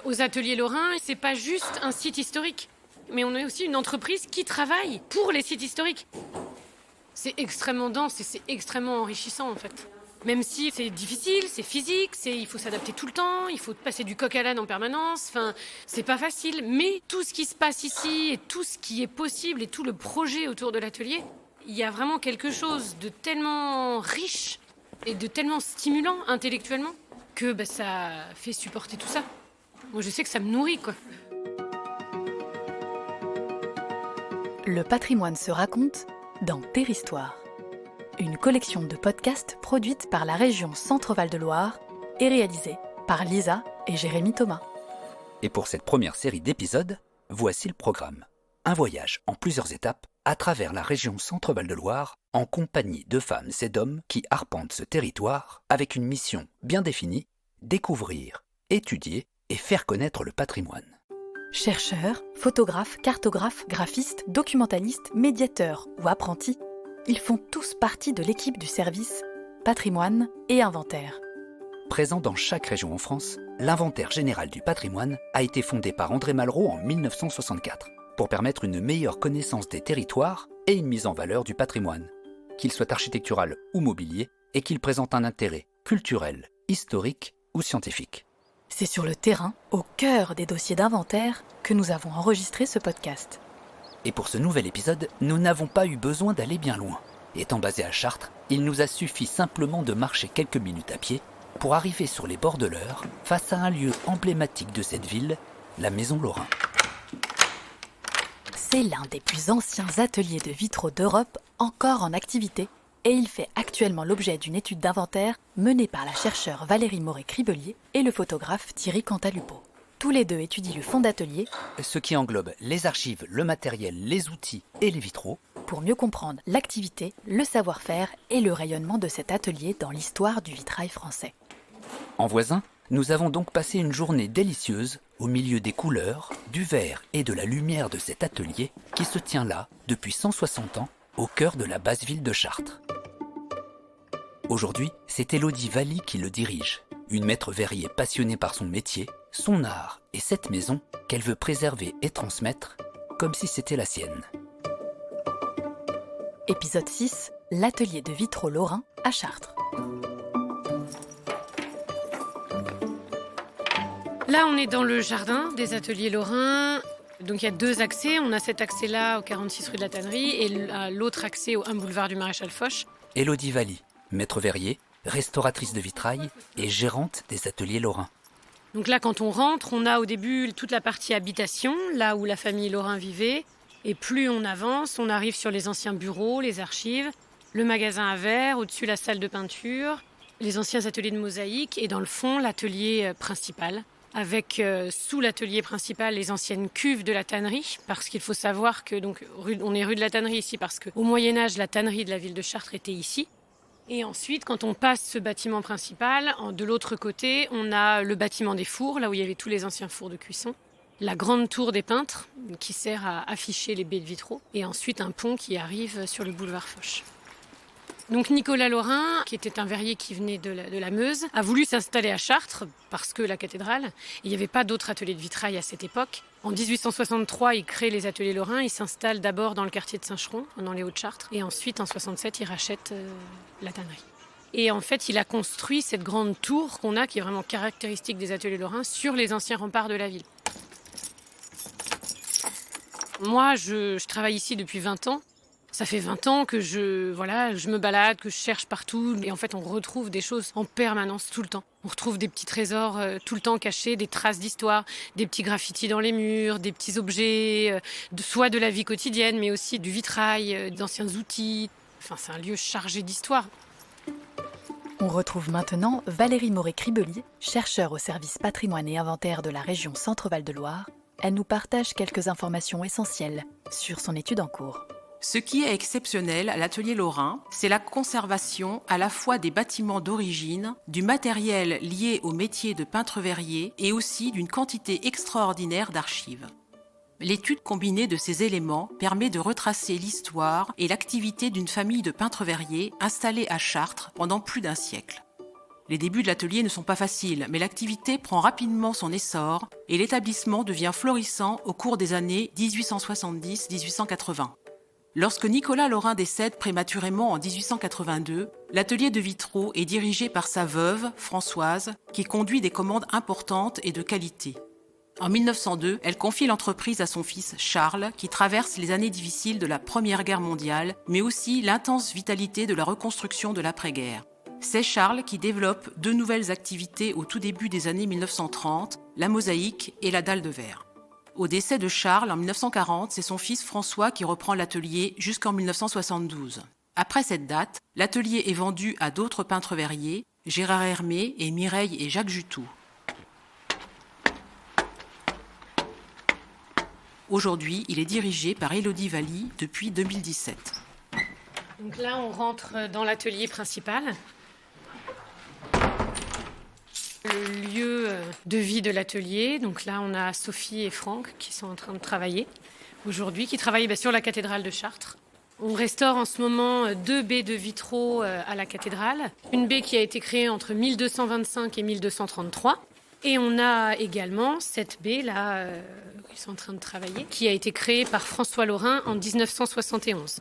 Aux Ateliers Lorrain, c'est pas juste un site historique, mais on est aussi une entreprise qui travaille pour les sites historiques. C'est extrêmement dense et c'est extrêmement enrichissant en fait. Même si c'est difficile, c'est physique, il faut s'adapter tout le temps, il faut passer du coq à l'âne en permanence, c'est pas facile. Mais tout ce qui se passe ici et tout ce qui est possible et tout le projet autour de l'atelier, il y a vraiment quelque chose de tellement riche et de tellement stimulant intellectuellement que ça fait supporter tout ça. Moi, je sais que ça me nourrit, quoi. Le patrimoine se raconte dans Terhistoire, une collection de podcasts produite par la région Centre-Val de Loire et réalisée par Lisa et Jérémy Thomas. Et pour cette première série d'épisodes, voici le programme. Un voyage en plusieurs étapes à travers la région Centre-Val de Loire en compagnie de femmes et d'hommes qui arpentent ce territoire avec une mission bien définie, découvrir, étudier et faire connaître le patrimoine. Chercheurs, photographes, cartographes, graphistes, documentalistes, médiateurs ou apprentis, ils font tous partie de l'équipe du service Patrimoine et Inventaire. Présent dans chaque région en France, l'Inventaire général du patrimoine a été fondé par André Malraux en 1964 pour permettre une meilleure connaissance des territoires et une mise en valeur du patrimoine, qu'il soit architectural ou mobilier et qu'il présente un intérêt culturel, historique ou scientifique. C'est sur le terrain, au cœur des dossiers d'inventaire, que nous avons enregistré ce podcast. Et pour ce nouvel épisode, nous n'avons pas eu besoin d'aller bien loin. Étant basé à Chartres, il nous a suffi simplement de marcher quelques minutes à pied pour arriver sur les bords de l'Eure, face à un lieu emblématique de cette ville, la Maison Lorrain. C'est l'un des plus anciens ateliers de vitraux d'Europe encore en activité et il fait actuellement l'objet d'une étude d'inventaire menée par la chercheure Valérie Moret-Cribelier et le photographe Thierry Cantalupo. Tous les deux étudient le fond d'atelier, Ce qui englobe les archives, le matériel, les outils et les vitraux, pour mieux comprendre l'activité, le savoir-faire et le rayonnement de cet atelier dans l'histoire du vitrail français. En voisin, nous avons donc passé une journée délicieuse au milieu des couleurs, du verre et de la lumière de cet atelier qui se tient là depuis 160 ans au cœur de la basse ville de Chartres. Aujourd'hui, c'est Élodie Valli qui le dirige, une maître verrier passionnée par son métier, son art et cette maison qu'elle veut préserver et transmettre comme si c'était la sienne. Épisode 6, l'atelier de vitraux lorrain à Chartres. Là, on est dans le jardin des Ateliers Lorrain. Donc il y a deux accès. On a cet accès-là au 46 rue de la Tannerie et l'autre accès au 1 boulevard du Maréchal Foch. Élodie Valli, maître verrier, restauratrice de vitrail et gérante des Ateliers Lorrain. Donc là, quand on rentre, on a au début toute la partie habitation, là où la famille Lorrain vivait. Et plus on avance, on arrive sur les anciens bureaux, les archives, le magasin à verre, au-dessus la salle de peinture, les anciens ateliers de mosaïque et dans le fond, l'atelier principal. Avec sous l'atelier principal les anciennes cuves de la tannerie, parce qu'il faut savoir que on est rue de la Tannerie ici parce qu'au Moyen-Âge, la tannerie de la ville de Chartres était ici. Et ensuite, quand on passe ce bâtiment principal, de l'autre côté, on a le bâtiment des fours, là où il y avait tous les anciens fours de cuisson, la grande tour des peintres, qui sert à afficher les baies de vitraux, et ensuite un pont qui arrive sur le boulevard Foch. Donc Nicolas Lorrain, qui était un verrier qui venait de la Meuse, a voulu s'installer à Chartres parce que la cathédrale, il n'y avait pas d'autres ateliers de vitrail à cette époque. En 1863, il crée les ateliers Lorrain, il s'installe d'abord dans le quartier de Saint-Cheron, dans les Hauts-de-Chartres, et ensuite en 67, il rachète la tannerie. Et en fait, il a construit cette grande tour qu'on a, qui est vraiment caractéristique des ateliers Lorrain, sur les anciens remparts de la ville. Moi, je travaille ici depuis 20 ans. Ça fait 20 ans que je me balade, que je cherche partout. Et en fait, on retrouve des choses en permanence, tout le temps. On retrouve des petits trésors tout le temps cachés, des traces d'histoire, des petits graffitis dans les murs, des petits objets, soit de la vie quotidienne, mais aussi du vitrail, d'anciens outils. Enfin, c'est un lieu chargé d'histoire. On retrouve maintenant Valérie Moret-Cribelier, chercheure au service patrimoine et inventaire de la région Centre-Val de Loire. Elle nous partage quelques informations essentielles sur son étude en cours. Ce qui est exceptionnel à l'atelier Lorrain, c'est la conservation à la fois des bâtiments d'origine, du matériel lié au métier de peintre-verrier et aussi d'une quantité extraordinaire d'archives. L'étude combinée de ces éléments permet de retracer l'histoire et l'activité d'une famille de peintres-verriers installée à Chartres pendant plus d'un siècle. Les débuts de l'atelier ne sont pas faciles, mais l'activité prend rapidement son essor et l'établissement devient florissant au cours des années 1870-1880. Lorsque Nicolas Lorrain décède prématurément en 1882, l'atelier de vitraux est dirigé par sa veuve, Françoise, qui conduit des commandes importantes et de qualité. En 1902, elle confie l'entreprise à son fils Charles, qui traverse les années difficiles de la Première Guerre mondiale, mais aussi l'intense vitalité de la reconstruction de l'après-guerre. C'est Charles qui développe deux nouvelles activités au tout début des années 1930, la mosaïque et la dalle de verre. Au décès de Charles en 1940, c'est son fils François qui reprend l'atelier jusqu'en 1972. Après cette date, l'atelier est vendu à d'autres peintres verriers, Gérard Hermé et Mireille et Jacques Jutoux. Aujourd'hui, il est dirigé par Élodie Valli depuis 2017. Donc là, on rentre dans l'atelier principal. Le lieu de vie de l'atelier. Donc là, on a Sophie et Franck qui sont en train de travailler aujourd'hui, qui travaillent sur la cathédrale de Chartres. On restaure en ce moment 2 baies de vitraux à la cathédrale. Une baie qui a été créée entre 1225 et 1233. Et on a également cette baie là, ils sont en train de travailler, qui a été créée par François Lorrain en 1971.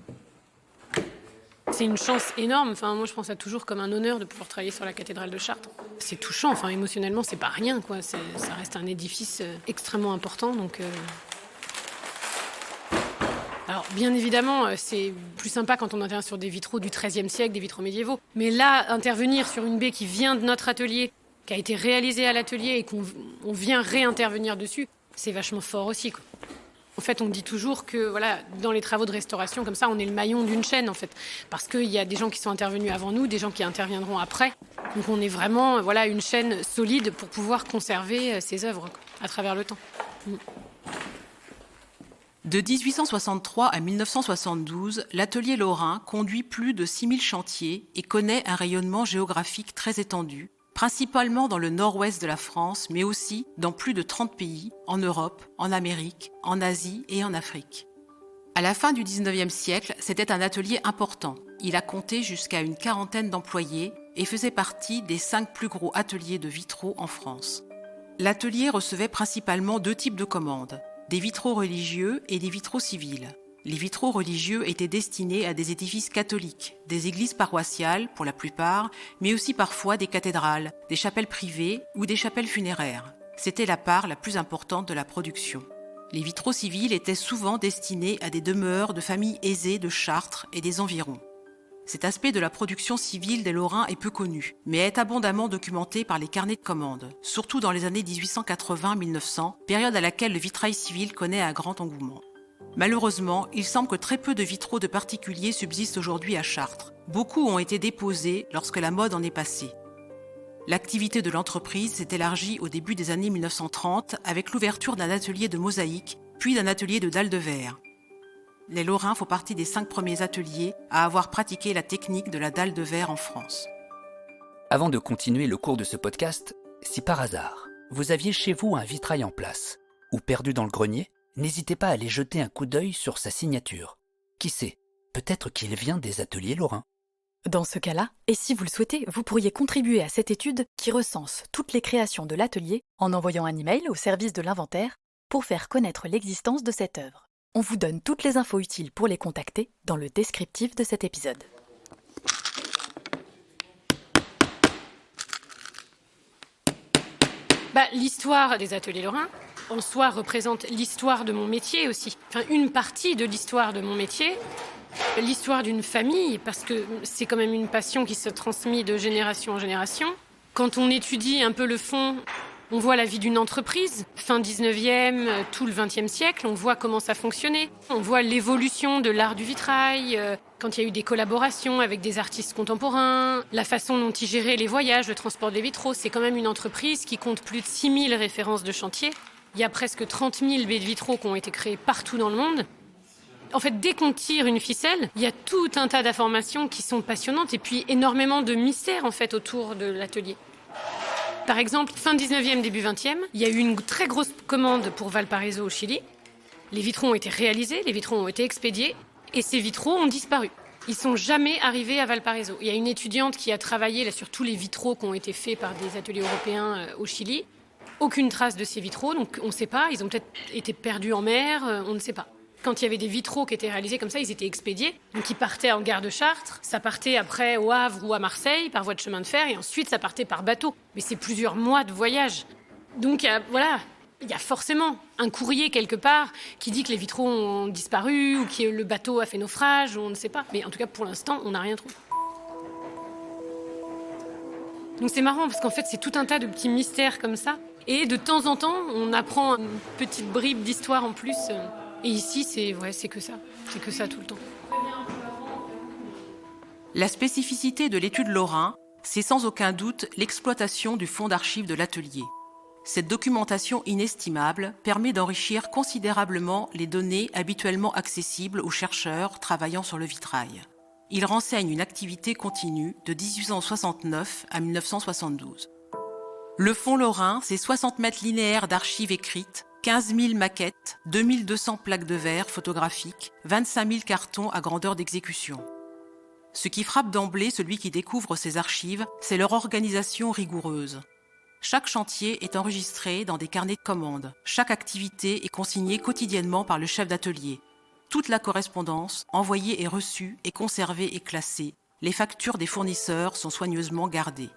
C'est une chance énorme. Enfin, moi, je pense à toujours comme un honneur de pouvoir travailler sur la cathédrale de Chartres. C'est touchant. Enfin, émotionnellement, c'est pas rien, quoi. Ça reste un édifice extrêmement important. Donc, alors, bien évidemment, c'est plus sympa quand on intervient sur des vitraux du XIIIe siècle, des vitraux médiévaux. Mais là, intervenir sur une baie qui vient de notre atelier, qui a été réalisée à l'atelier et qu'on vient réintervenir dessus, c'est vachement fort aussi, quoi. En fait, on dit toujours que voilà, dans les travaux de restauration, comme ça, on est le maillon d'une chaîne, en fait. Parce qu'il y a des gens qui sont intervenus avant nous, des gens qui interviendront après. Donc on est vraiment une chaîne solide pour pouvoir conserver ces œuvres à travers le temps. De 1863 à 1972, l'atelier Lorrain conduit plus de 6000 chantiers et connaît un rayonnement géographique très étendu, principalement dans le nord-ouest de la France, mais aussi dans plus de 30 pays, en Europe, en Amérique, en Asie et en Afrique. À la fin du XIXe siècle, c'était un atelier important. Il a compté jusqu'à une quarantaine d'employés et faisait partie des 5 plus gros ateliers de vitraux en France. L'atelier recevait principalement 2 types de commandes, des vitraux religieux et des vitraux civils. Les vitraux religieux étaient destinés à des édifices catholiques, des églises paroissiales pour la plupart, mais aussi parfois des cathédrales, des chapelles privées ou des chapelles funéraires. C'était la part la plus importante de la production. Les vitraux civils étaient souvent destinés à des demeures de familles aisées de Chartres et des environs. Cet aspect de la production civile des Lorrains est peu connu, mais est abondamment documenté par les carnets de commandes, surtout dans les années 1880-1900, période à laquelle le vitrail civil connaît un grand engouement. Malheureusement, il semble que très peu de vitraux de particuliers subsistent aujourd'hui à Chartres. Beaucoup ont été déposés lorsque la mode en est passée. L'activité de l'entreprise s'est élargie au début des années 1930 avec l'ouverture d'un atelier de mosaïque, puis d'un atelier de dalle de verre. Les Lorrains font partie des 5 premiers ateliers à avoir pratiqué la technique de la dalle de verre en France. Avant de continuer le cours de ce podcast, si par hasard, vous aviez chez vous un vitrail en place, ou perdu dans le grenier, n'hésitez pas à aller jeter un coup d'œil sur sa signature. Qui sait, peut-être qu'il vient des ateliers Lorrain. Dans ce cas-là, et si vous le souhaitez, vous pourriez contribuer à cette étude qui recense toutes les créations de l'atelier en envoyant un email au service de l'inventaire pour faire connaître l'existence de cette œuvre. On vous donne toutes les infos utiles pour les contacter dans le descriptif de cet épisode. L'histoire des ateliers Lorrain, en soi, représente l'histoire de mon métier aussi. Enfin, une partie de l'histoire de mon métier, l'histoire d'une famille, parce que c'est quand même une passion qui se transmet de génération en génération. Quand on étudie un peu le fond, on voit la vie d'une entreprise, fin 19e, tout le 20e siècle, on voit comment ça fonctionnait. On voit l'évolution de l'art du vitrail, quand il y a eu des collaborations avec des artistes contemporains, la façon dont ils géraient les voyages, le transport des vitraux. C'est quand même une entreprise qui compte plus de 6000 références de chantier. Il y a presque 30 000 baies de vitraux qui ont été créées partout dans le monde. En fait, dès qu'on tire une ficelle, il y a tout un tas d'informations qui sont passionnantes et puis énormément de mystères en fait autour de l'atelier. Par exemple, fin 19e, début 20e, il y a eu une très grosse commande pour Valparaiso au Chili. Les vitraux ont été réalisés, les vitraux ont été expédiés et ces vitraux ont disparu. Ils sont jamais arrivés à Valparaiso. Il y a une étudiante qui a travaillé là, sur tous les vitraux qui ont été faits par des ateliers européens au Chili. Aucune trace de ces vitraux, donc on ne sait pas. Ils ont peut-être été perdus en mer, on ne sait pas. Quand il y avait des vitraux qui étaient réalisés comme ça, ils étaient expédiés. Donc ils partaient en gare de Chartres, ça partait après au Havre ou à Marseille par voie de chemin de fer, et ensuite ça partait par bateau. Mais c'est plusieurs mois de voyage. Donc voilà, il y a forcément un courrier quelque part qui dit que les vitraux ont disparu ou que le bateau a fait naufrage, ou on ne sait pas. Mais en tout cas, pour l'instant, on n'a rien trouvé. Donc c'est marrant parce qu'en fait, c'est tout un tas de petits mystères comme ça. Et de temps en temps, on apprend une petite bribe d'histoire en plus. Et ici, c'est que ça. C'est que ça tout le temps. La spécificité de l'étude Lorrain, c'est sans aucun doute l'exploitation du fonds d'archives de l'atelier. Cette documentation inestimable permet d'enrichir considérablement les données habituellement accessibles aux chercheurs travaillant sur le vitrail. Il renseigne une activité continue de 1869 à 1972. Le fonds Lorrain, c'est 60 mètres linéaires d'archives écrites, 15 000 maquettes, 2200 plaques de verre photographiques, 25 000 cartons à grandeur d'exécution. Ce qui frappe d'emblée celui qui découvre ces archives, c'est leur organisation rigoureuse. Chaque chantier est enregistré dans des carnets de commandes. Chaque activité est consignée quotidiennement par le chef d'atelier. Toute la correspondance, envoyée et reçue, est conservée et classée. Les factures des fournisseurs sont soigneusement gardées.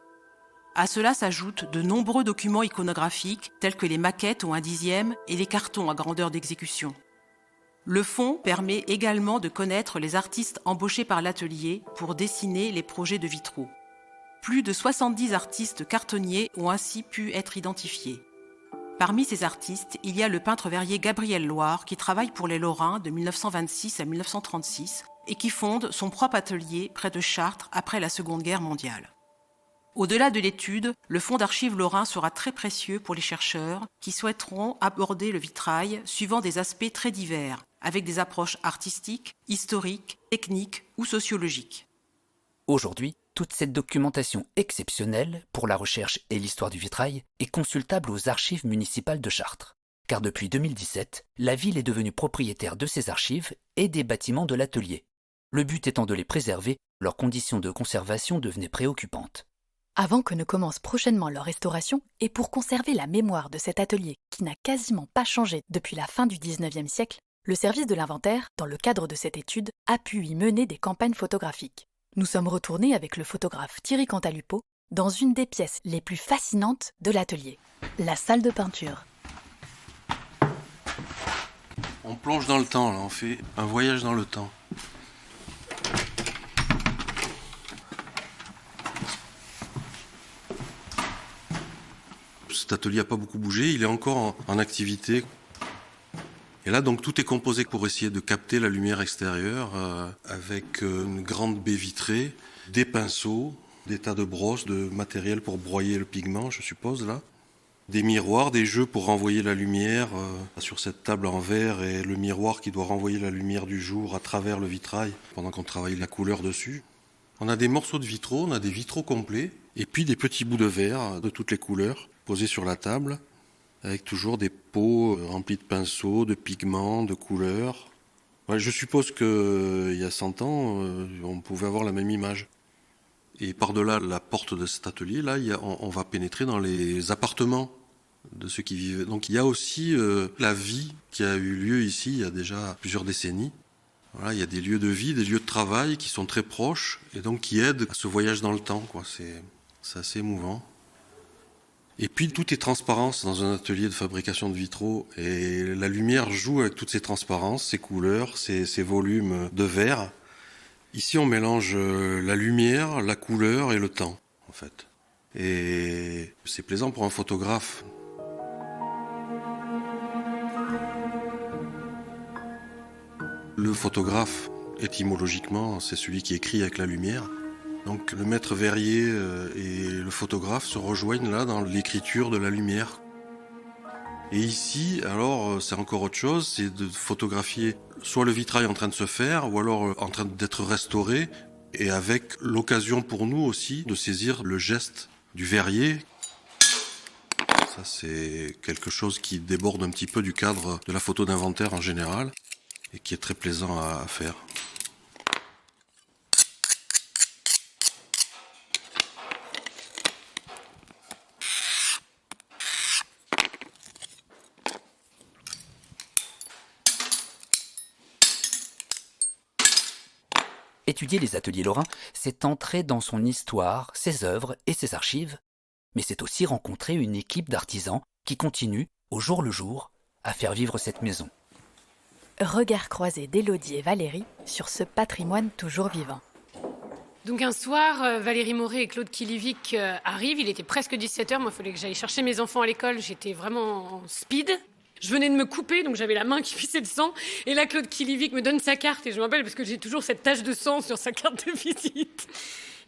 À cela s'ajoutent de nombreux documents iconographiques tels que les maquettes au 1/10 et les cartons à grandeur d'exécution. Le fonds permet également de connaître les artistes embauchés par l'atelier pour dessiner les projets de vitraux. Plus de 70 artistes cartonniers ont ainsi pu être identifiés. Parmi ces artistes, il y a le peintre verrier Gabriel Loire qui travaille pour les Lorrains de 1926 à 1936 et qui fonde son propre atelier près de Chartres après la Seconde Guerre mondiale. Au-delà de l'étude, le fonds d'archives Lorrain sera très précieux pour les chercheurs qui souhaiteront aborder le vitrail suivant des aspects très divers, avec des approches artistiques, historiques, techniques ou sociologiques. Aujourd'hui, toute cette documentation exceptionnelle pour la recherche et l'histoire du vitrail est consultable aux archives municipales de Chartres. Car depuis 2017, la ville est devenue propriétaire de ces archives et des bâtiments de l'atelier. Le but étant de les préserver, leurs conditions de conservation devenaient préoccupantes. Avant que ne commence prochainement leur restauration, et pour conserver la mémoire de cet atelier qui n'a quasiment pas changé depuis la fin du XIXe siècle, le service de l'inventaire, dans le cadre de cette étude, a pu y mener des campagnes photographiques. Nous sommes retournés avec le photographe Thierry Cantalupo dans une des pièces les plus fascinantes de l'atelier, la salle de peinture. On plonge dans le temps, là, on fait un voyage dans le temps. Cet atelier n'a pas beaucoup bougé, il est encore en activité. Et là, donc, tout est composé pour essayer de capter la lumière extérieure avec une grande baie vitrée, des pinceaux, des tas de brosses, de matériel pour broyer le pigment, je suppose, là. Des miroirs, des jeux pour renvoyer la lumière sur cette table en verre et le miroir qui doit renvoyer la lumière du jour à travers le vitrail pendant qu'on travaille la couleur dessus. On a des morceaux de vitraux, on a des vitraux complets et puis des petits bouts de verre de toutes les couleurs posés sur la table avec toujours des pots remplis de pinceaux, de pigments, de couleurs. Ouais, je suppose qu'il y a 100 ans, on pouvait avoir la même image. Et par-delà la porte de cet atelier, là, on va pénétrer dans les appartements de ceux qui vivaient. Donc il y a aussi la vie qui a eu lieu ici il y a déjà plusieurs décennies. Voilà, il y a des lieux de vie, des lieux de travail qui sont très proches et donc qui aident à ce voyage dans le temps, quoi. C'est assez émouvant. Et puis tout est transparence dans un atelier de fabrication de vitraux et la lumière joue avec toutes ces transparences, ces couleurs, ces volumes de verre. Ici, on mélange la lumière, la couleur et le temps, en fait. Et c'est plaisant pour un photographe. Le photographe, étymologiquement, c'est celui qui écrit avec la lumière. Donc le maître verrier et le photographe se rejoignent là dans l'écriture de la lumière. Et ici, alors, c'est encore autre chose, c'est de photographier soit le vitrail en train de se faire, ou alors en train d'être restauré, et avec l'occasion pour nous aussi de saisir le geste du verrier. Ça, c'est quelque chose qui déborde un petit peu du cadre de la photo d'inventaire en général, et qui est très plaisant à faire. Étudier les ateliers lorrains, c'est entrer dans son histoire, ses œuvres et ses archives, mais c'est aussi rencontrer une équipe d'artisans qui continue, au jour le jour, à faire vivre cette maison. Regard croisé d'Élodie et Valérie sur ce patrimoine toujours vivant. Donc un soir, Valérie Moret et Claude Kilivic arrivent. Il était presque 17h. Moi, il fallait que j'aille chercher mes enfants à l'école. J'étais vraiment en speed. Je venais de me couper, donc j'avais la main qui pissait de sang. Et là, Claude Kilivic me donne sa carte. Et je me rappelle parce que j'ai toujours cette tache de sang sur sa carte de visite.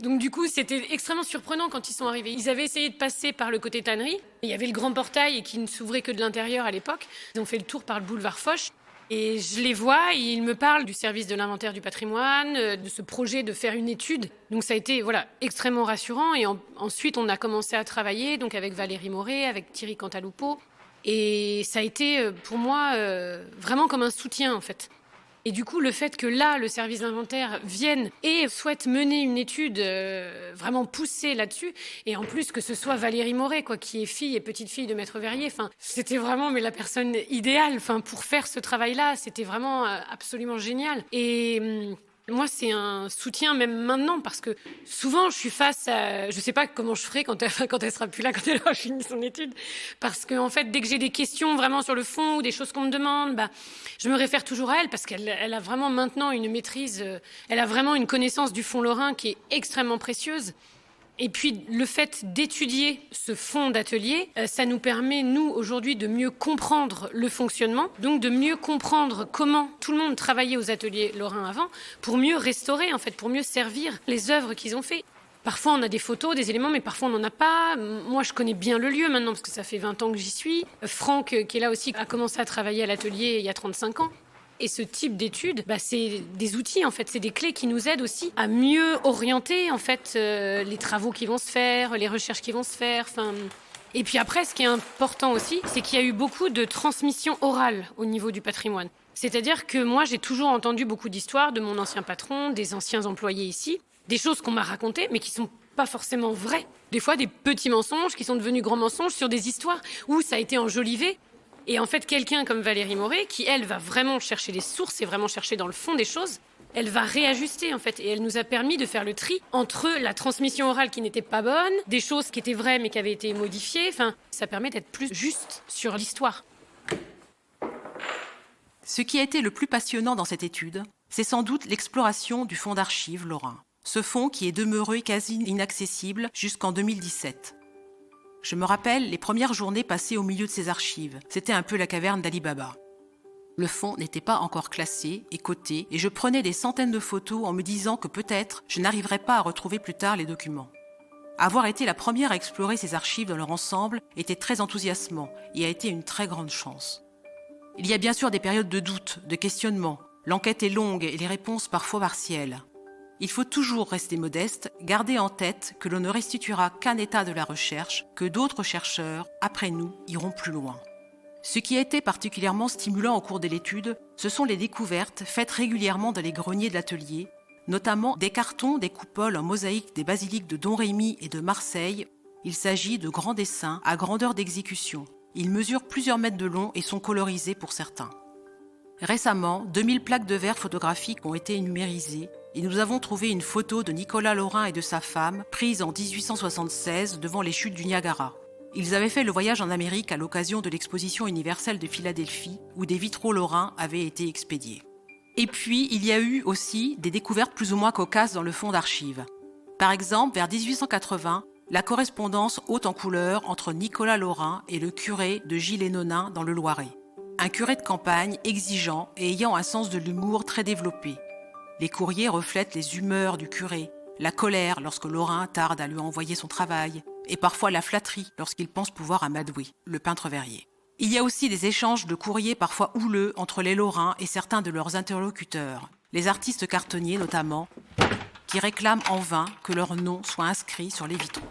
Donc du coup, c'était extrêmement surprenant quand ils sont arrivés. Ils avaient essayé de passer par le côté tannerie. Il y avait le grand portail qui ne s'ouvrait que de l'intérieur à l'époque. Ils ont fait le tour par le boulevard Foch. Et je les vois, et ils me parlent du service de l'inventaire du patrimoine, de ce projet de faire une étude. Donc ça a été extrêmement rassurant. Et ensuite, on a commencé à travailler donc avec Valérie Moret, avec Thierry Cantalupo. Et ça a été pour moi vraiment comme un soutien en fait. Et du coup, le fait que là, le service d'inventaire vienne et souhaite mener une étude vraiment poussée là-dessus, et en plus que ce soit Valérie Moret, qui est fille et petite-fille de Maître Verrier, c'était vraiment la personne idéale pour faire ce travail-là. C'était vraiment absolument génial. Et moi, c'est un soutien même maintenant, parce que souvent, je suis face à... Je ne sais pas comment je ferai quand elle sera plus là, quand elle aura fini son étude. Parce que, en fait, dès que j'ai des questions vraiment sur le fond ou des choses qu'on me demande, je me réfère toujours à elle, parce qu'elle a vraiment maintenant une maîtrise, elle a vraiment une connaissance du fond lorrain qui est extrêmement précieuse. Et puis, le fait d'étudier ce fonds d'atelier, ça nous permet, nous, aujourd'hui, de mieux comprendre le fonctionnement, donc de mieux comprendre comment tout le monde travaillait aux ateliers lorrains avant, pour mieux restaurer, en fait, pour mieux servir les œuvres qu'ils ont fait. Parfois, on a des photos, des éléments, mais parfois, on n'en a pas. Moi, je connais bien le lieu maintenant, parce que ça fait 20 ans que j'y suis. Franck, qui est là aussi, a commencé à travailler à l'atelier il y a 35 ans. Et ce type d'études, c'est des outils, en fait, c'est des clés qui nous aident aussi à mieux orienter, en fait, les travaux qui vont se faire, les recherches qui vont se faire. Et puis après, ce qui est important aussi, c'est qu'il y a eu beaucoup de transmission orale au niveau du patrimoine. C'est-à-dire que moi, j'ai toujours entendu beaucoup d'histoires de mon ancien patron, des anciens employés ici, des choses qu'on m'a racontées, mais qui sont pas forcément vraies. Des fois, des petits mensonges qui sont devenus grands mensonges sur des histoires où ça a été enjolivé. Et en fait, quelqu'un comme Valérie Moret, qui, elle, va vraiment chercher les sources et vraiment chercher dans le fond des choses, elle va réajuster, en fait. Et elle nous a permis de faire le tri entre la transmission orale qui n'était pas bonne, des choses qui étaient vraies mais qui avaient été modifiées. Ça permet d'être plus juste sur l'histoire. Ce qui a été le plus passionnant dans cette étude, c'est sans doute l'exploration du fonds d'archives lorrain. Ce fonds qui est demeuré quasi inaccessible jusqu'en 2017. Je me rappelle les premières journées passées au milieu de ces archives. C'était un peu la caverne d'Ali Baba. Le fonds n'était pas encore classé et coté, et je prenais des centaines de photos en me disant que peut-être je n'arriverais pas à retrouver plus tard les documents. Avoir été la première à explorer ces archives dans leur ensemble était très enthousiasmant et a été une très grande chance. Il y a bien sûr des périodes de doute, de questionnement. L'enquête est longue et les réponses parfois partielles. Il faut toujours rester modeste, garder en tête que l'on ne restituera qu'un état de la recherche, que d'autres chercheurs, après nous, iront plus loin. Ce qui a été particulièrement stimulant au cours de l'étude, ce sont les découvertes faites régulièrement dans les greniers de l'atelier, notamment des cartons des coupoles en mosaïque des basiliques de Don Rémy et de Marseille. Il s'agit de grands dessins à grandeur d'exécution. Ils mesurent plusieurs mètres de long et sont colorisés pour certains. Récemment, 2000 plaques de verre photographiques ont été numérisées et nous avons trouvé une photo de Nicolas Lorrain et de sa femme, prise en 1876 devant les chutes du Niagara. Ils avaient fait le voyage en Amérique à l'occasion de l'exposition universelle de Philadelphie, où des vitraux lorrains avaient été expédiés. Et puis, il y a eu aussi des découvertes plus ou moins cocasses dans le fonds d'archives. Par exemple, vers 1880, la correspondance haute en couleur entre Nicolas Lorrain et le curé de Gilles-et-Nonains dans le Loiret. Un curé de campagne exigeant et ayant un sens de l'humour très développé. Les courriers reflètent les humeurs du curé, la colère lorsque Lorrain tarde à lui envoyer son travail, et parfois la flatterie lorsqu'il pense pouvoir amadouer, le peintre Verrier. Il y a aussi des échanges de courriers parfois houleux entre les Lorrains et certains de leurs interlocuteurs, les artistes cartonniers notamment, qui réclament en vain que leur nom soit inscrit sur les vitraux.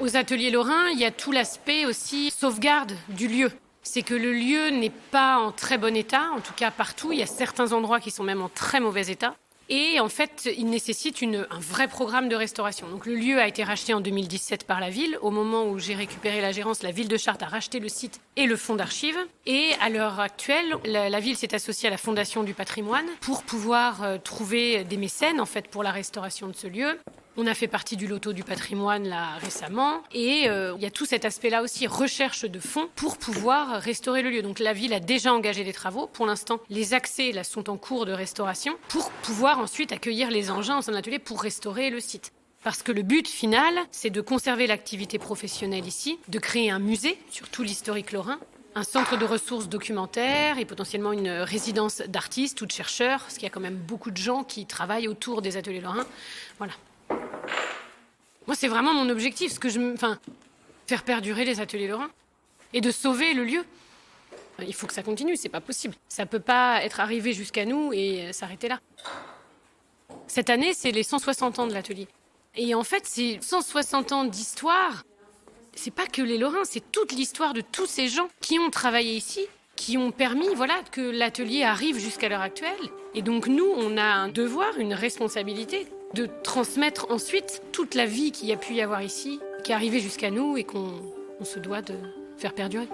Aux ateliers lorrains, il y a tout l'aspect aussi sauvegarde du lieu. C'est que le lieu n'est pas en très bon état, en tout cas partout. Il y a certains endroits qui sont même en très mauvais état. Et en fait, il nécessite un vrai programme de restauration. Donc le lieu a été racheté en 2017 par la ville. Au moment où j'ai récupéré la gérance, la ville de Chartres a racheté le site et le fonds d'archives. Et à l'heure actuelle, la ville s'est associée à la Fondation du patrimoine pour pouvoir trouver des mécènes en fait, pour la restauration de ce lieu. On a fait partie du loto du patrimoine là récemment et il y a tout cet aspect-là aussi, recherche de fonds pour pouvoir restaurer le lieu. Donc la ville a déjà engagé des travaux. Pour l'instant, les accès là sont en cours de restauration pour pouvoir ensuite accueillir les engins en son atelier pour restaurer le site. Parce que le but final, c'est de conserver l'activité professionnelle ici, de créer un musée sur tout l'historique lorrain, un centre de ressources documentaires et potentiellement une résidence d'artistes ou de chercheurs, parce qu'il y a quand même beaucoup de gens qui travaillent autour des ateliers lorrains. Voilà. Moi, c'est vraiment mon objectif, faire perdurer les ateliers lorrains et de sauver le lieu. Il faut que ça continue, c'est pas possible. Ça peut pas être arrivé jusqu'à nous et s'arrêter là. Cette année, c'est les 160 ans de l'atelier. Et en fait, c'est 160 ans d'histoire. C'est pas que les Lorrains, c'est toute l'histoire de tous ces gens qui ont travaillé ici, qui ont permis que l'atelier arrive jusqu'à l'heure actuelle. Et donc nous, on a un devoir, une responsabilité de transmettre ensuite toute la vie qu'il y a pu y avoir ici, qui est arrivée jusqu'à nous et qu'on se doit de faire perdurer.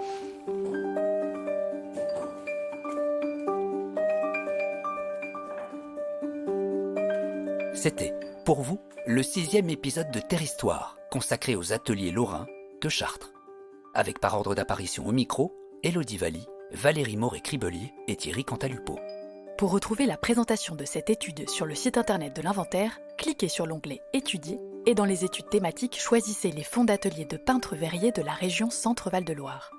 C'était, pour vous, le 6e épisode de Terre Histoire, consacré aux ateliers lorrains de Chartres. Avec par ordre d'apparition au micro, Élodie Valli, Valérie Moret-Cribelier et Thierry Cantalupo. Pour retrouver la présentation de cette étude sur le site internet de l'inventaire, cliquez sur l'onglet « Étudier » et dans les études thématiques, choisissez les fonds d'ateliers de peintres verriers de la région Centre-Val de Loire.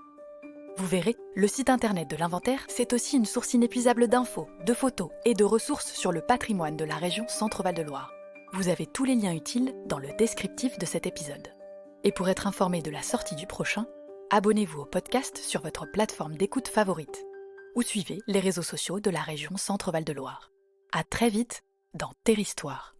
Vous verrez, le site internet de l'inventaire, c'est aussi une source inépuisable d'infos, de photos et de ressources sur le patrimoine de la région Centre-Val de Loire. Vous avez tous les liens utiles dans le descriptif de cet épisode. Et pour être informé de la sortie du prochain, abonnez-vous au podcast sur votre plateforme d'écoute favorite ou suivez les réseaux sociaux de la région Centre-Val de Loire. À très vite dans Terre Histoire.